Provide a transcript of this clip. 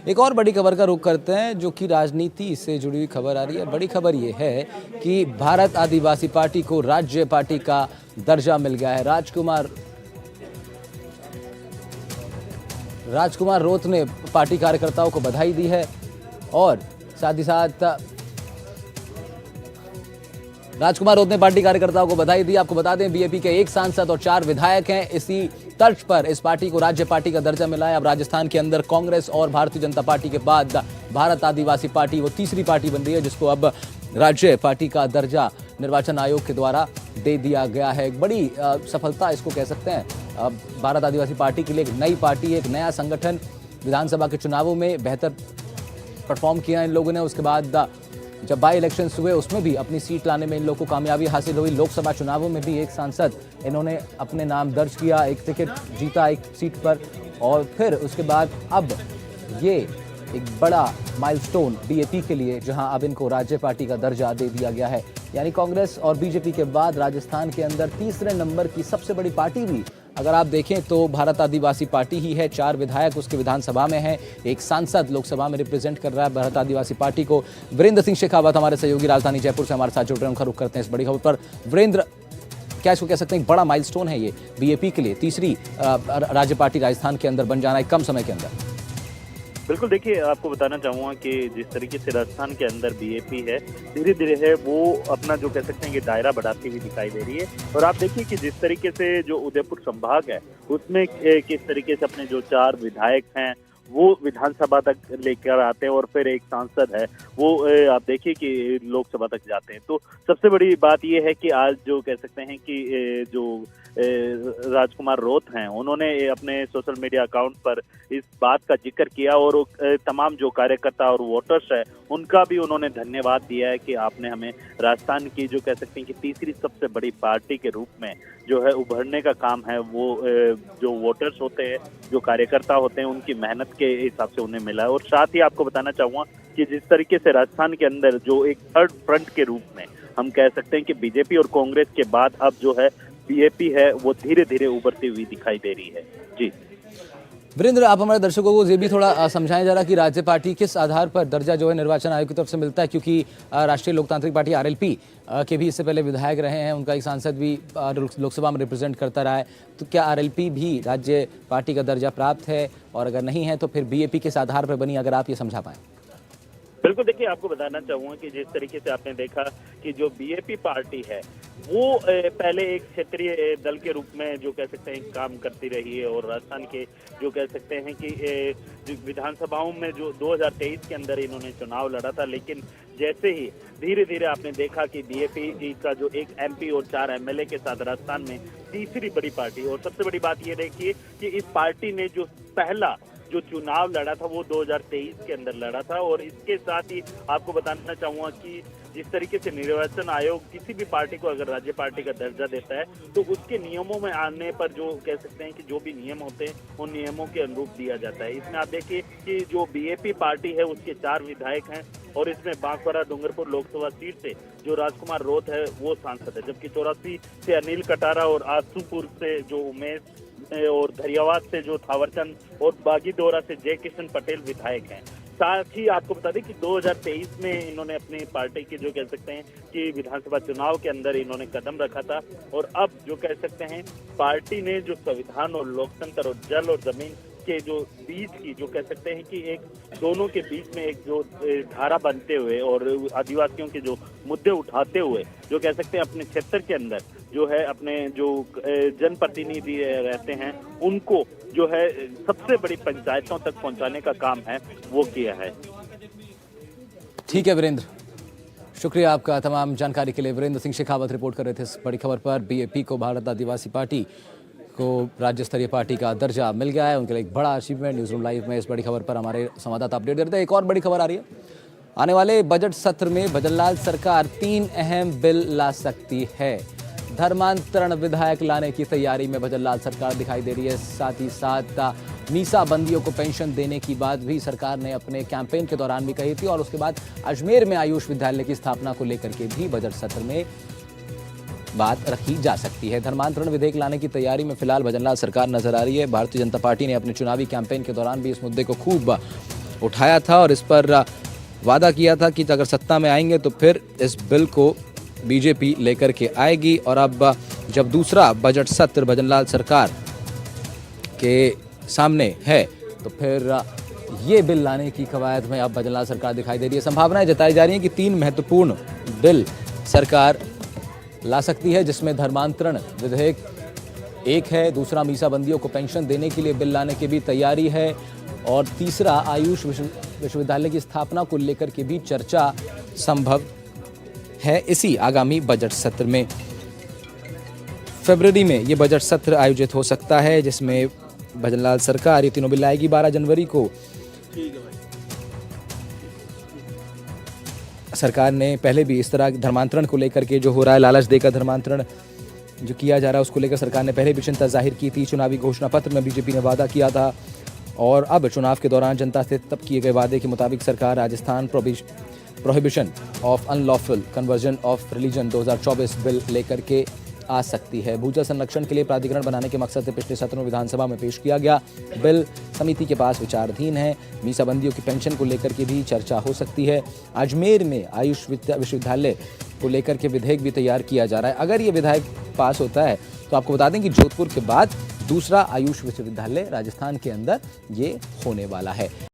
एक और बड़ी खबर का रुख करते हैं जो कि राजनीति से जुड़ी हुई खबर आ रही है। बड़ी खबर ये है कि भारत आदिवासी पार्टी को राज्य पार्टी का दर्जा मिल गया है। राजकुमार रोत ने पार्टी कार्यकर्ताओं को बधाई दी है और साथ ही साथ राजकुमार रोत ने पार्टी कार्यकर्ताओं को बधाई दी। आपको बता दें बीएपी के 1 सांसद और 4 विधायक हैं। इसी तर्ज पर इस पार्टी को राज्य पार्टी का दर्जा मिला है। अब राजस्थान के अंदर कांग्रेस और भारतीय जनता पार्टी के बाद भारत आदिवासी पार्टी वो तीसरी पार्टी बन रही है जिसको अब राज्य पार्टी का दर्जा निर्वाचन आयोग के द्वारा दे दिया गया है। एक बड़ी सफलता इसको कह सकते हैं। भारत आदिवासी पार्टी के लिए एक नई पार्टी, एक नया संगठन। विधानसभा के चुनावों में बेहतर परफॉर्म किया इन लोगों ने। उसके बाद जब बाई इलेक्शंस हुए उसमें भी अपनी सीट लाने में इन लोगों को कामयाबी हासिल हुई। लोकसभा चुनावों में भी 1 सांसद इन्होंने अपने नाम दर्ज किया, 1 टिकट जीता 1 सीट पर। और फिर उसके बाद अब ये एक बड़ा माइलस्टोन बीएपी के लिए, जहां अब इनको राज्य पार्टी का दर्जा दे दिया गया है। यानी कांग्रेस और बीजेपी के बाद राजस्थान के अंदर तीसरे नंबर की सबसे बड़ी पार्टी भी अगर आप देखें तो भारत आदिवासी पार्टी ही है। 4 विधायक उसके विधानसभा में हैं, 1 सांसद लोकसभा में रिप्रेजेंट कर रहा है भारत आदिवासी पार्टी को। वीरेंद्र सिंह शेखावत हमारे सहयोगी राजधानी जयपुर से हमारे साथ जुड़ रहे हैं, उनका रुख करते हैं इस बड़ी खबर पर। वीरेंद्र, क्या इसको कह सकते हैं बड़ा माइलस्टोन है ये बीएपी के लिए, तीसरी राज्य पार्टी राजस्थान के अंदर बन जाना है कम समय के अंदर? बिल्कुल, देखिए आपको बताना चाहूँगा कि जिस तरीके से राजस्थान के अंदर बीएपी है, धीरे धीरे है वो अपना जो कह सकते हैं कि दायरा बढ़ाती हुई दिखाई दे रही है। और आप देखिए कि जिस तरीके से जो उदयपुर संभाग है उसमें किस तरीके से अपने जो 4 विधायक हैं वो विधानसभा तक लेकर आते हैं और फिर 1 सांसद है वो आप देखिए कि लोकसभा तक जाते हैं। तो सबसे बड़ी बात ये है कि आज जो कह सकते हैं कि जो राजकुमार रोत हैं उन्होंने अपने सोशल मीडिया अकाउंट पर इस बात का जिक्र किया और तमाम जो कार्यकर्ता और वोटर्स है उनका भी उन्होंने धन्यवाद दिया है कि आपने हमें राजस्थान की जो कह सकते हैं कि तीसरी सबसे बड़ी पार्टी के रूप में जो है उभरने का काम है वो जो वोटर्स होते हैं, जो कार्यकर्ता होते हैं, उनकी मेहनत के हिसाब से उन्हें मिला है। और साथ ही आपको बताना चाहूँगा कि जिस तरीके से राजस्थान के अंदर जो एक थर्ड फ्रंट के रूप में हम कह सकते हैं कि बीजेपी और कांग्रेस के बाद अब जो है बीएपी है वो धीरे धीरे उभरती हुई दिखाई दे रही है। जी वीरेंद्र, आप हमारे दर्शकों को ये भी थोड़ा समझाएं जरा कि राज्य पार्टी किस आधार पर दर्जा जो है निर्वाचन आयोग की तरफ से मिलता है, क्योंकि राष्ट्रीय लोकतांत्रिक पार्टी आरएलपी के भी इससे पहले विधायक रहे हैं, उनका एक सांसद भी लोकसभा में रिप्रेजेंट करता रहा है। तो क्या आरएलपी भी राज्य पार्टी का दर्जा प्राप्त है, और अगर नहीं है तो फिर बीएपी किस आधार पर बनी, अगर आप ये समझा पाएं? बिल्कुल, देखिए आपको बताना चाहूँगा कि जिस तरीके से आपने देखा कि जो बीएपी पार्टी है वो पहले एक क्षेत्रीय दल के रूप में जो कह सकते हैं काम करती रही है और राजस्थान के जो कह सकते हैं कि जो विधानसभाओं में जो 2023 के अंदर इन्होंने चुनाव लड़ा था, लेकिन जैसे ही धीरे धीरे आपने देखा कि बीएपी का जो एक एमपी और 4 एमएलए के साथ राजस्थान में तीसरी बड़ी पार्टी। और सबसे बड़ी बात ये देखिए कि इस पार्टी ने जो पहला जो चुनाव लड़ा था वो 2023 के अंदर लड़ा था। और इसके साथ ही आपको बताना चाहूँगा कि जिस तरीके से निर्वाचन आयोग किसी भी पार्टी को अगर राज्य पार्टी का दर्जा देता है तो उसके नियमों में आने पर जो कह सकते हैं कि जो भी नियम होते हैं उन नियमों के अनुरूप दिया जाता है। इसमें आप देखिए कि जो बीएपी पार्टी है उसके 4 विधायक हैं और इसमें बांसवाड़ा डूंगरपुर लोकसभा सीट से जो राजकुमार रोत है वो सांसद है, जबकि 84 से अनिल कटारा और आसूपुर से जो उमेश और धरियावाद से जो थावरचंद और बागीदोरा से जय किशन पटेल विधायक हैं। साथ ही आपको बता दें कि 2023 में इन्होंने अपनी पार्टी के जो कह सकते हैं कि विधानसभा चुनाव के अंदर इन्होंने कदम रखा था। और अब जो कह सकते हैं पार्टी ने जो संविधान और लोकतंत्र और जल और जमीन के जो बीच की जो कह सकते हैं कि एक दोनों के बीच में एक जो धारा बनते हुए और आदिवासियों के जो मुद्दे उठाते हुए जो कह सकते हैं अपने क्षेत्र के अंदर जो है अपने जो जनप्रतिनिधि रहते हैं उनको जो है सबसे बड़ी पंचायतों तक पहुंचाने का काम है वो किया है। ठीक है वीरेंद्र, शुक्रिया आपका तमाम जानकारी के लिए। वीरेंद्र सिंह शेखावत रिपोर्ट कर रहे थे इस बड़ी खबर पर। बीएपी को भारत आदिवासी पार्टी को राज्य स्तरीय पार्टी का दर्जा मिल गया है, उनके लिए एक बड़ा अचीवमेंट। न्यूज़ रूम लाइव में इस बड़ी खबर पर हमारे संवाददाता अपडेट देते हैं। एक और बड़ी खबर आ रही है, आने वाले बजट सत्र में भजनलाल सरकार 3 अहम बिल ला सकती है। धर्मांतरण विधायक लाने की तैयारी में भजनलाल सरकार दिखाई दे रही है। साथ ही साथ मीसा बंदियों को पेंशन देने की बात भी सरकार ने अपने कैंपेन के दौरान भी कही थी। और उसके बाद अजमेर में आयुष विद्यालय की स्थापना को लेकर के भी बजट सत्र में बात रखी जा सकती है। धर्मांतरण विधेयक लाने की तैयारी में फिलहाल भजनलाल सरकार नजर आ रही है। भारतीय जनता पार्टी ने अपने चुनावी कैंपेन के दौरान भी इस मुद्दे को खूब उठाया था और इस पर वादा किया था कि अगर सत्ता में आएंगे तो फिर इस बिल को बीजेपी लेकर के आएगी। और अब जब दूसरा बजट सत्र भजनलाल सरकार के सामने है तो फिर ये बिल लाने की कवायद में अब भजनलाल सरकार दिखाई दे रही है। संभावनाएं जताई जा रही हैं कि 3 महत्वपूर्ण बिल सरकार ला सकती है, जिसमें धर्मांतरण विधेयक एक है, दूसरा मीसाबंदियों को पेंशन देने के लिए बिल लाने की भी तैयारी है और तीसरा आयुष विश्वविद्यालय की स्थापना को लेकर के भी चर्चा संभव है। इसी आगामी बजट सत्र में फरवरी में ये बजट सत्र आयोजित हो सकता है, जिसमें भजनलाल सरकार ये तीनों बिल लाएगी। 12 जनवरी को सरकार ने पहले भी इस तरह धर्मांतरण को लेकर के जो हो रहा है, लालच देकर धर्मांतरण जो किया जा रहा है उसको लेकर सरकार ने पहले भी चिंता जाहिर की थी। चुनावी घोषणा पत्र में बीजेपी ने वादा किया था और अब चुनाव के दौरान जनता से तब किए गए वादे के मुताबिक सरकार Rajasthan prohibition of unlawful conversion of religion 2024 bill लेकर के आ सकती है। भूजल संरक्षण के लिए प्राधिकरण बनाने के मकसद से पिछले सत्र में विधानसभा में पेश किया गया बिल समिति के पास विचाराधीन है। मीसाबंदियों की पेंशन को लेकर के भी चर्चा हो सकती है। अजमेर में आयुष विश्वविद्यालय को लेकर के विधेयक भी तैयार किया जा रहा है। अगर ये विधेयक पास होता है तो आपको बता दें कि जोधपुर के बाद दूसरा आयुष विश्वविद्यालय राजस्थान के अंदर ये होने वाला है।